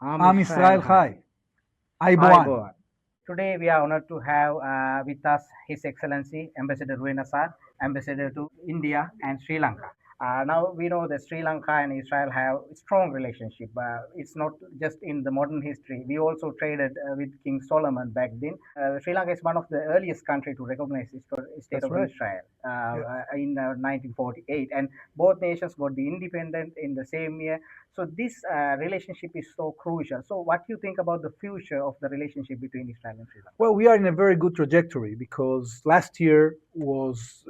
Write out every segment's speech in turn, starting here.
Am Israel Chai. Ayubowan. Ayubowan. Today we are honored to have with us His Excellency Ambassador Reuven Azar, Ambassador to India and Sri Lanka. Now we know that Sri Lanka and Israel have a strong relationship. It's not just in the modern history. We also traded with King Solomon back then. Sri Lanka is one of the earliest country to recognize the state That's of right. Israel Yeah. in 1948, and both nations got the independence in the same year. So this relationship is so crucial. So what do you think about the future of the relationship between Israel and Sri Lanka? Well, we are in a very good trajectory because last year was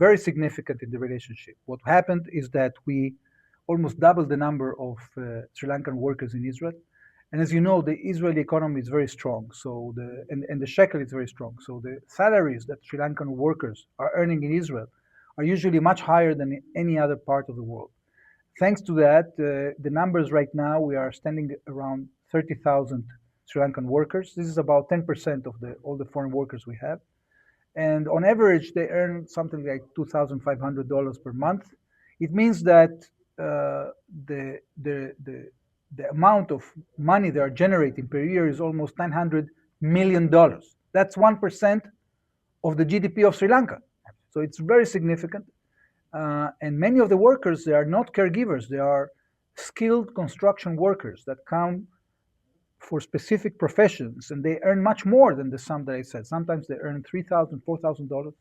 very significant in the relationship. What happened is that we almost doubled the number of Sri Lankan workers in Israel. And as you know, the Israeli economy is very strong. So and the shekel is very strong. So the salaries that Sri Lankan workers are earning in Israel are usually much higher than in any other part of the world. Thanks to that, the numbers right now, we are standing around 30,000 Sri Lankan workers. This is about 10% of all the foreign workers we have. And on average, they earn something like $2,500 per month. It means that the amount of money they are generating per year is almost $900 million. That's 1% of the GDP of Sri Lanka. So it's very significant. And many of the workers, they are not caregivers. They are skilled construction workers that come for specific professions, and they earn much more than the sum that I said. Sometimes they earn $3,000, $4,000.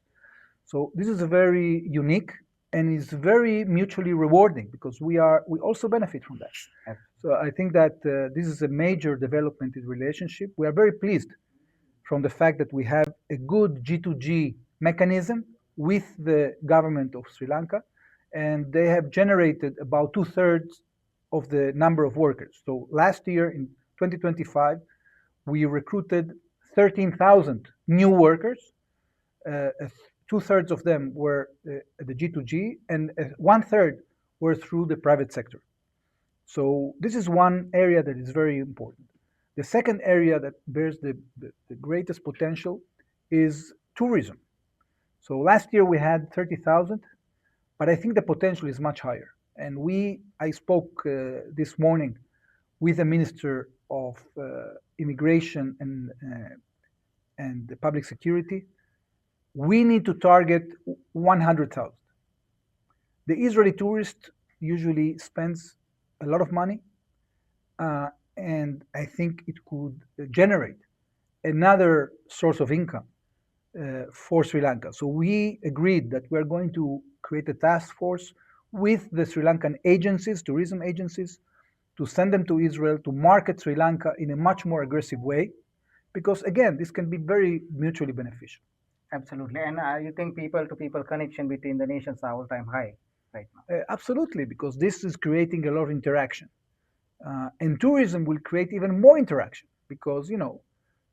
So this is a very unique and is very mutually rewarding because we also benefit from that. So I think that this is a major development in relationship. We are very pleased from the fact that we have a good G2G mechanism with the government of Sri Lanka, and they have generated about 2/3 of the number of workers. So last year in 2025, we recruited 13,000 new workers. 2/3 of them were the G2G, and 1/3 were through the private sector. So this is one area that is very important. The second area that bears the greatest potential is tourism. So last year we had 30,000, but I think the potential is much higher. And I spoke this morning with the Minister of Immigration and the Public Security. We need to target 100,000. The Israeli tourist usually spends a lot of money, and I think it could generate another source of income for Sri Lanka. So we agreed that we're going to create a task force with the Sri Lankan agencies, tourism agencies, to send them to Israel to market Sri Lanka in a much more aggressive way, because again, this can be very mutually beneficial. Absolutely. And you think people-to-people connection between the nations are all-time high right now? Absolutely, because this is creating a lot of interaction. And tourism will create even more interaction because,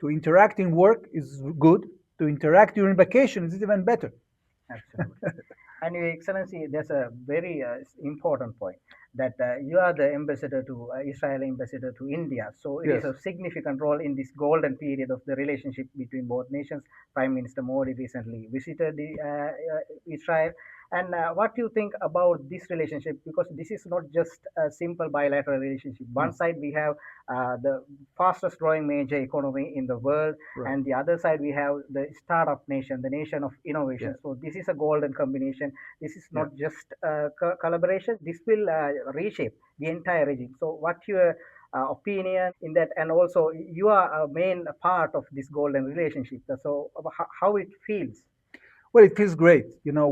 to interact in work is good. To interact during vacation is even better. Absolutely. And Your Excellency, there's a very important point that you are the ambassador to Israel, ambassador to India. So it is Yes. a significant role in this golden period of the relationship between both nations. Prime Minister Modi recently visited Israel. And what do you think about this relationship? Because this is not just a simple bilateral relationship. One side we have the fastest growing major economy in the world, Right. and the other side we have the startup nation, the nation of innovation. Yeah. So this is a golden combination. This is not just collaboration. This will reshape the entire regime. So what's your opinion in that? And also you are a main part of this golden relationship. So how it feels? Well, it feels great.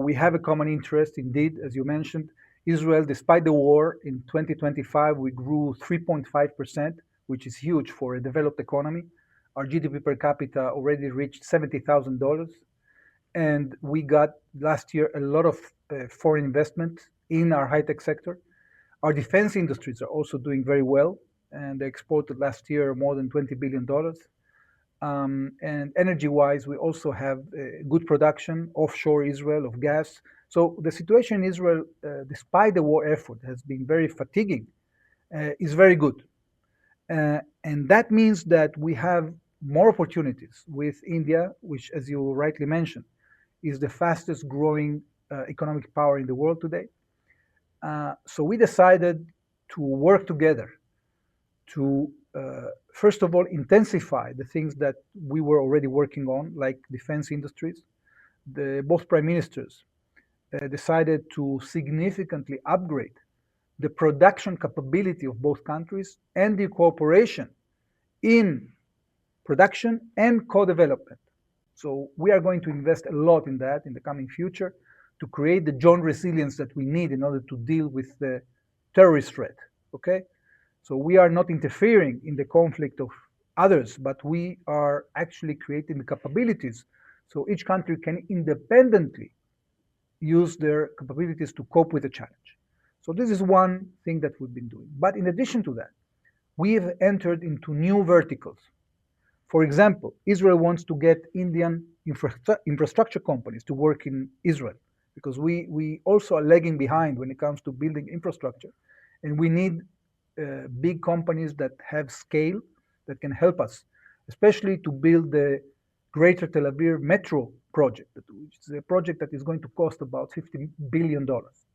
We have a common interest, indeed, as you mentioned. Israel, despite the war in 2025, we grew 3.5%, which is huge for a developed economy. Our GDP per capita already reached $70,000. And we got last year a lot of foreign investment in our high tech sector. Our defense industries are also doing very well, and they exported last year more than $20 billion. And energy-wise, we also have good production offshore Israel of gas. So the situation in Israel, despite the war effort, has been very fatiguing, is very good. And that means that we have more opportunities with India, which, as you rightly mentioned, is the fastest growing economic power in the world today. So we decided to work together to, first of all, intensify the things that we were already working on, like defense industries. Both prime ministers decided to significantly upgrade the production capability of both countries and the cooperation in production and co-development. So we are going to invest a lot in that in the coming future to create the joint resilience that we need in order to deal with the terrorist threat. Okay, so we are not interfering in the conflict of others, but we are actually creating the capabilities so each country can independently use their capabilities to cope with the challenge. So this is one thing that we've been doing. But in addition to that, we have entered into new verticals. For example, Israel wants to get Indian infrastructure companies to work in Israel because we also are lagging behind when it comes to building infrastructure. And we need big companies that have scale that can help us, especially to build the Greater Tel Aviv Metro project, which is a project that is going to cost about $50 billion.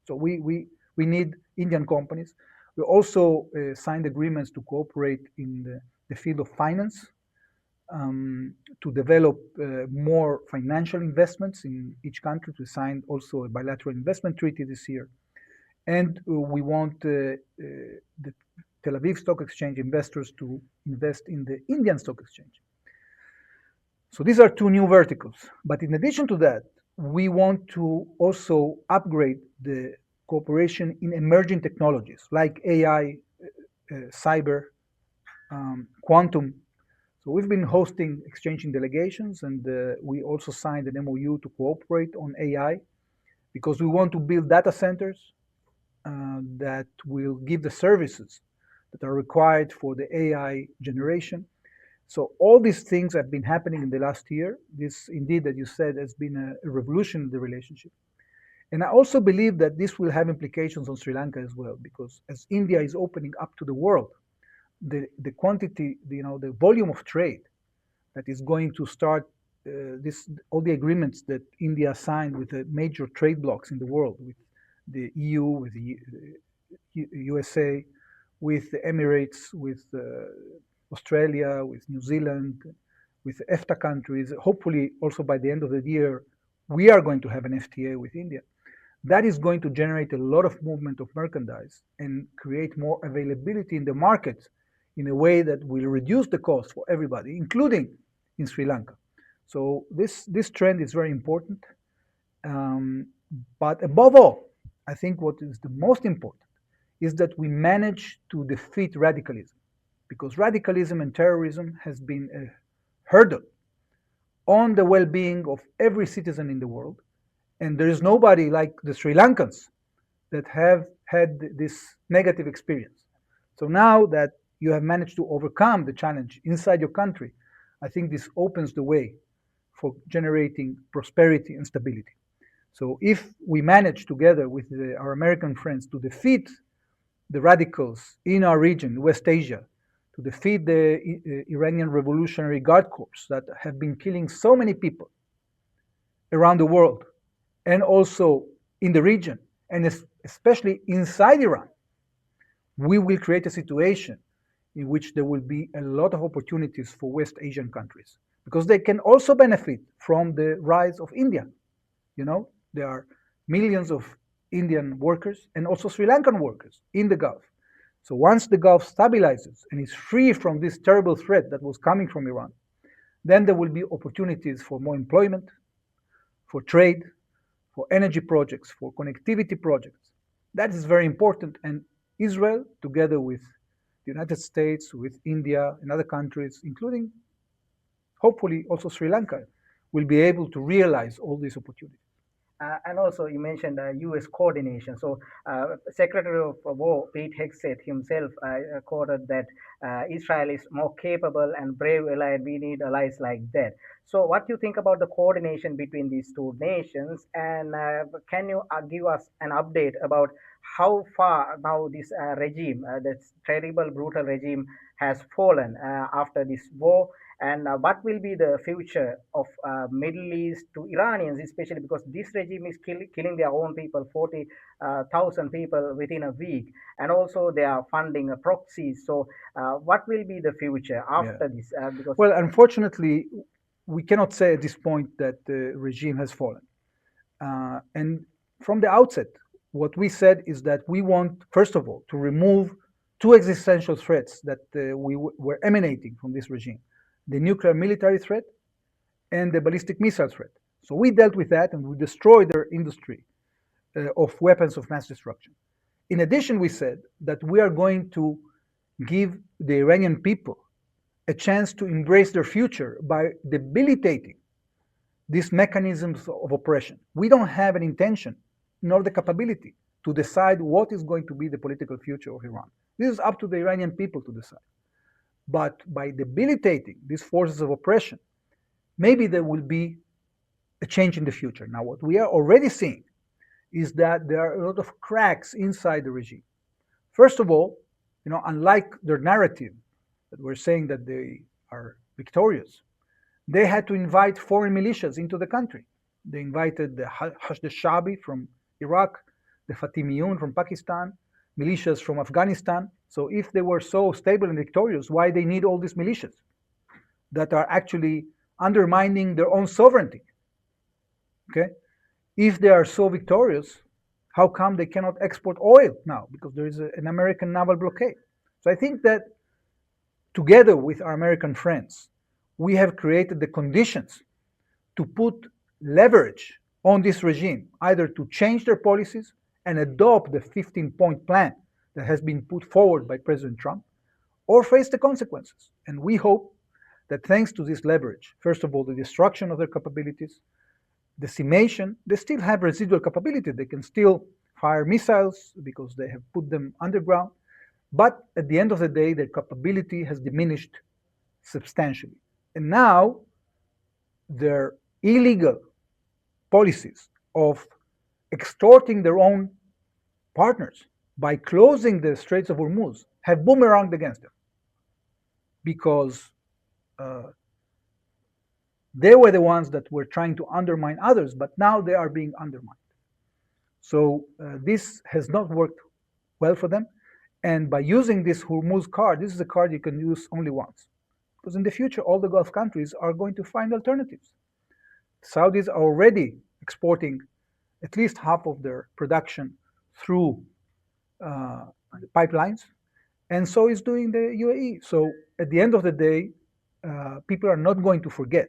So we need Indian companies. We also signed agreements to cooperate in the field of finance, to develop more financial investments in each country. We signed also a bilateral investment treaty this year. And we want the Tel Aviv Stock Exchange investors to invest in the Indian Stock Exchange. So these are two new verticals. But in addition to that, we want to also upgrade the cooperation in emerging technologies like AI, cyber, quantum. So we've been hosting exchanging delegations, and we also signed an MOU to cooperate on AI because we want to build data centers that will give the services that are required for the AI generation. So all these things have been happening in the last year. This, indeed, as you said, has been a revolution in the relationship. And I also believe that this will have implications on Sri Lanka as well, because as India is opening up to the world, the quantity, the volume of trade that is going to start, all the agreements that India signed with the major trade blocs in the world, with the EU, with the USA, with the Emirates, with Australia, with New Zealand, with EFTA countries. Hopefully, also by the end of the year, we are going to have an FTA with India. That is going to generate a lot of movement of merchandise and create more availability in the market in a way that will reduce the cost for everybody, including in Sri Lanka. So this trend is very important. But above all, I think what is the most important is that we manage to defeat radicalism, because radicalism and terrorism has been a hurdle on the well-being of every citizen in the world. And there is nobody like the Sri Lankans that have had this negative experience. So now that you have managed to overcome the challenge inside your country, I think this opens the way for generating prosperity and stability. So if we manage together with our American friends to defeat the radicals in our region, West Asia, to defeat the Iranian Revolutionary Guard Corps that have been killing so many people around the world, and also in the region, and especially inside Iran, we will create a situation in which there will be a lot of opportunities for West Asian countries, because they can also benefit from the rise of India. There are millions of Indian workers and also Sri Lankan workers in the Gulf. So once the Gulf stabilizes and is free from this terrible threat that was coming from Iran, then there will be opportunities for more employment, for trade, for energy projects, for connectivity projects. That is very important. And Israel, together with the United States, with India and other countries, including hopefully also Sri Lanka, will be able to realize all these opportunities. And also, you mentioned U.S. coordination. So, Secretary of War Pete Hegseth himself quoted that Israel is more capable and brave ally, and we need allies like that. So, what do you think about the coordination between these two nations? And can you give us an update about how far now this regime, this terrible, brutal regime, has fallen after this war, and what will be the future of Middle East to Iranians, especially because this regime is killing their own people, 40,000 people within a week, and also they are funding proxies. So, what will be the future after this? Because Well, unfortunately, we cannot say at this point that the regime has fallen. And from the outset, what we said is that we want, first of all, to remove two existential threats that were emanating from this regime: the nuclear military threat and the ballistic missile threat. So we dealt with that and we destroyed their industry of weapons of mass destruction. In addition, we said that we are going to give the Iranian people a chance to embrace their future by debilitating these mechanisms of oppression. We don't have an intention nor the capability to decide what is going to be the political future of Iran. This is up to the Iranian people to decide. But by debilitating these forces of oppression, maybe there will be a change in the future. Now, what we are already seeing is that there are a lot of cracks inside the regime. First of all, unlike their narrative that we're saying that they are victorious, they had to invite foreign militias into the country. They invited the Hashd al-Shabi from Iraq, the Fatimiyun from Pakistan, militias from Afghanistan. So if they were so stable and victorious, why they need all these militias that are actually undermining their own sovereignty? Okay? If they are so victorious, how come they cannot export oil now? Because there is an American naval blockade. So I think that together with our American friends, we have created the conditions to put leverage on this regime, either to change their policies and adopt the 15-point plan that has been put forward by President Trump, or face the consequences. And we hope that thanks to this leverage, first of all, the destruction of their capabilities, decimation, they still have residual capability. They can still fire missiles because they have put them underground. But at the end of the day, their capability has diminished substantially. And now their illegal policies of extorting their own partners by closing the Straits of Hormuz have boomeranged against them, because they were the ones that were trying to undermine others, but now they are being undermined. So this has not worked well for them. And by using this Hormuz card, this is a card you can use only once, because in the future, all the Gulf countries are going to find alternatives. Saudis are already exporting at least half of their production through pipelines, and so is doing the UAE. So at the end of the day, people are not going to forget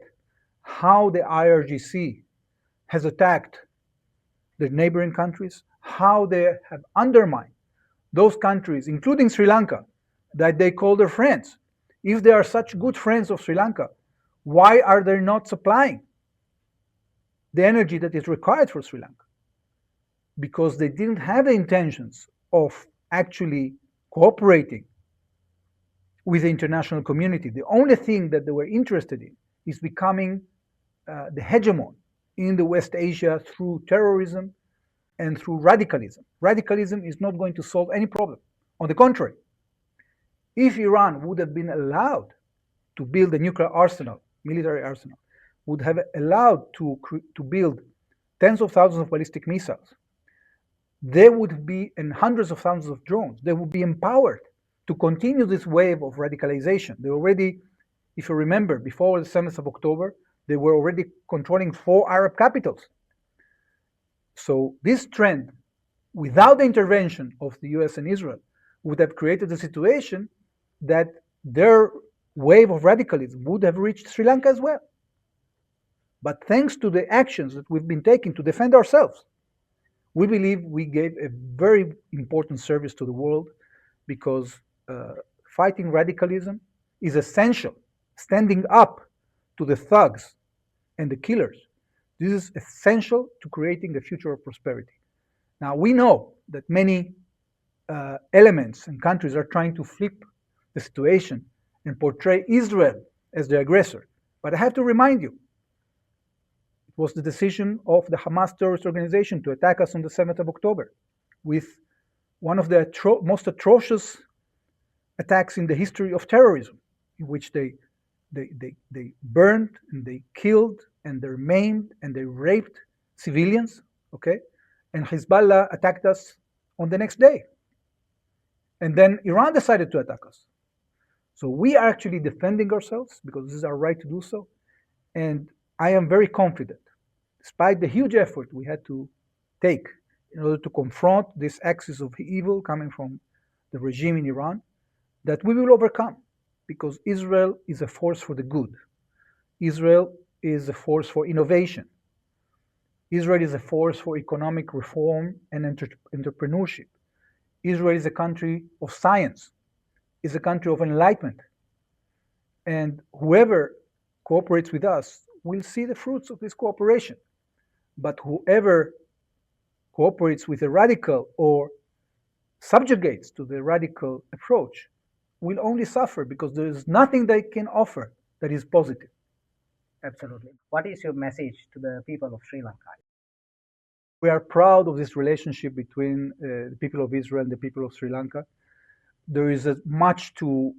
how the IRGC has attacked the neighboring countries, how they have undermined those countries, including Sri Lanka, that they call their friends. If they are such good friends of Sri Lanka, why are they not supplying the energy that is required for Sri Lanka? Because they didn't have the intentions of actually cooperating with the international community. The only thing that they were interested in is becoming the hegemon in the West Asia through terrorism and through radicalism. Radicalism is not going to solve any problem. On the contrary, if Iran would have been allowed to build a nuclear arsenal, military arsenal, would have allowed to build tens of thousands of ballistic missiles, there would be and hundreds of thousands of drones. They would be empowered to continue this wave of radicalization. They already, if you remember, before the 7th of October, they were already controlling 4 Arab capitals. So this trend, without the intervention of the US and Israel, would have created a situation that their wave of radicalism would have reached Sri Lanka as well. But thanks to the actions that we've been taking to defend ourselves, we believe we gave a very important service to the world, because fighting radicalism is essential. Standing up to the thugs and the killers, this is essential to creating a future of prosperity. Now, we know that many elements and countries are trying to flip the situation and portray Israel as the aggressor. But I have to remind you, it was the decision of the Hamas terrorist organization to attack us on the 7th of October with one of the most atrocious attacks in the history of terrorism, in which they burned and they killed and they maimed and they raped civilians, okay? And Hezbollah attacked us on the next day. And then Iran decided to attack us. So we are actually defending ourselves because this is our right to do so. And I am very confident, despite the huge effort we had to take in order to confront this axis of evil coming from the regime in Iran, that we will overcome, because Israel is a force for the good. Israel is a force for innovation. Israel is a force for economic reform and entrepreneurship. Israel is a country of science, is a country of enlightenment. And whoever cooperates with us will see the fruits of this cooperation. But whoever cooperates with a radical or subjugates to the radical approach will only suffer, because there is nothing they can offer that is positive. Absolutely. What is your message to the people of Sri Lanka? We are proud of this relationship between the people of Israel and the people of Sri Lanka. There is much to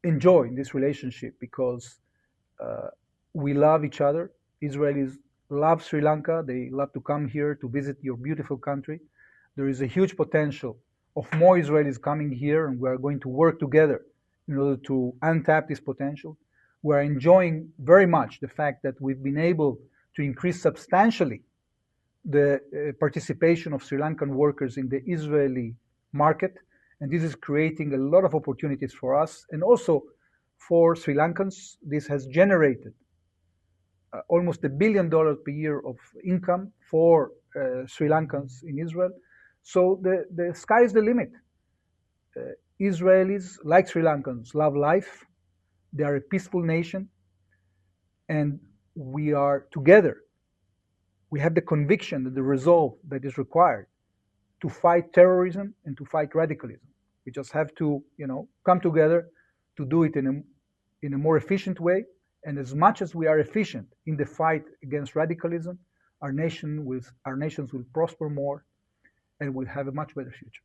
enjoy in this relationship, because we love each other. Israelis love Sri Lanka. They love to come here to visit your beautiful country. There is a huge potential of more Israelis coming here, and we are going to work together in order to untap this potential. We are enjoying very much the fact that we've been able to increase substantially the participation of Sri Lankan workers in the Israeli market, and this is creating a lot of opportunities for us and also for Sri Lankans. This has generated almost $1 billion per year of income for Sri Lankans in Israel. So the sky is the limit. Israelis, like Sri Lankans, love life. They are a peaceful nation, and we are together. We have the conviction and the resolve that is required to fight terrorism and to fight radicalism. We just have to, come together to do it in a more efficient way. And as much as we are efficient in the fight against radicalism, our nations will prosper more and will have a much better future.